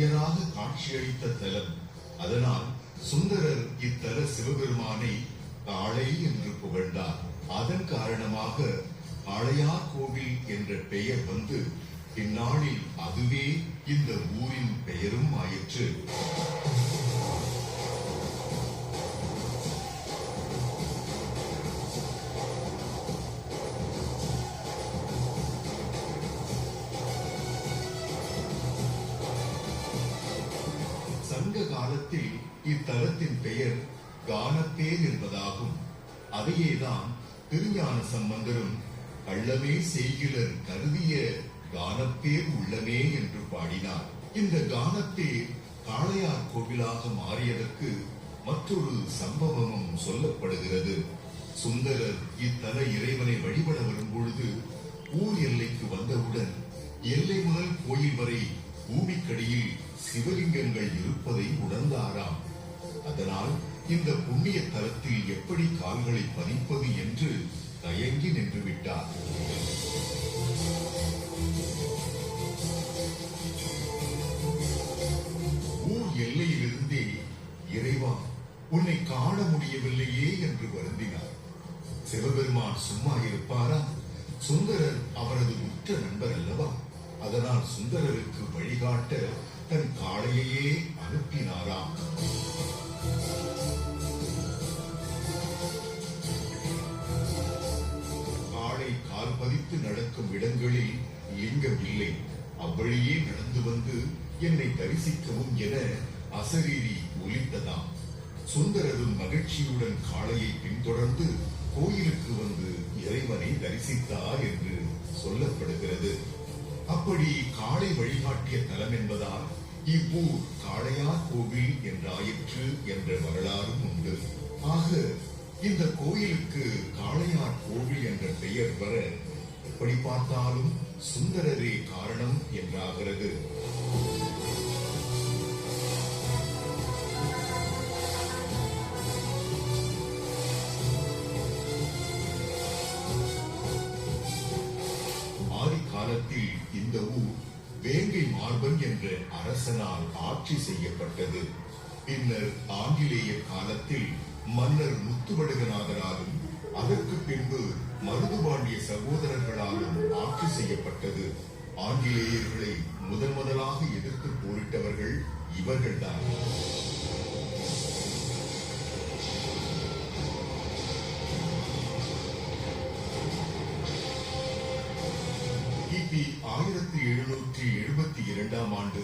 அரியராக காட்சியளித்த தலம். அதனால் சுந்தரர் இத்தல சிவபெருமானை காளை என்று புகழ்ந்தார். அதன் காரணமாக காளையார் கோவில் என்ற பெயர் வந்து பின்னாளில் அதுவே இந்த ஊரின் பெயரும் ஆயிற்று. சங்க காலத்தில் இத்தலத்தின் பெயர் கானத்தேர் என்பதாகும். அதையேதான் திருஞான சம்பந்தரும் கள்ளமே செய்கிலர் கருதிய கானத்தேர் உள்ளமே என்று பாடினார். இந்த கானத்தேர் காளையார் கோவிலாக மாறியதற்கு மற்றொரு சம்பவமும் சொல்லப்படுகிறது. சுந்தரர் இத்தல இறைவனை வழிபட வரும் பொழுது ஊர் எல்லைக்கு வந்தவுடன் எல்லை முதல் கோயில் வரை பூமிக்கடியில் சிவலிங்கங்கள் இருப்பதை உணர்ந்தாராம். அதனால் இந்த புண்ணிய தலத்தில் எப்படி கால்களை பதிப்பது என்று தயங்கி நின்று விட்டார். ஊர் எல்லையிலிருந்தே இறைவா உன்னை காண முடியவில்லையே என்று வருந்தினார். சிவபெருமான் சும்மா இருப்பாரா? சுந்தரர் அவரது உற்ற நண்பர் அல்லவா? அதனால் சுந்தரருக்கு வழிகாட்ட தன் காளையையே அனுப்பினாராம். காளை கால் பதித்து நடக்கும் இடங்களில் லிங்கம் இல்லை. அவ்வழியே நடந்து வந்து என்னை தரிசிக்கவும் என அசரீரி ஒலித்ததாம். சுந்தரரும் மகிழ்ச்சியுடன் காளையை பின்தொடர்ந்து கோயிலுக்கு வந்து இறைவனை தரிசித்தார் என்று சொல்லப்படுகிறது. அப்படி காளை வழிகாட்டிய தலம் என்பதால் இவ்வூர் காளையார் கோவில் என்றாயிற்று என்ற வரலாறும் உண்டு. ஆக இந்த கோயிலுக்கு காளையார் கோவில் என்ற பெயர் வர எப்படி பார்த்தாலும் சுந்தரரே காரணம் என்றாகிறது. ஆதி காலத்தில் இந்த ஊர் வேங்கை மார்பன் என்ற அரசனால் ஆட்சி செய்யப்பட்டது. பின்னர் ஆங்கிலேயர் காலத்தில் மன்னர் முத்துவடுகநாதராலும் அதற்கு பின்பு மருதுபாண்டிய சகோதரர்களாலும் ஆட்சி செய்யப்பட்டது. ஆங்கிலேயர்களை முதலாக எதிர்த்து போரிட்டவர்கள் இவர்கள்தான். கிபி 1772 ஆண்டு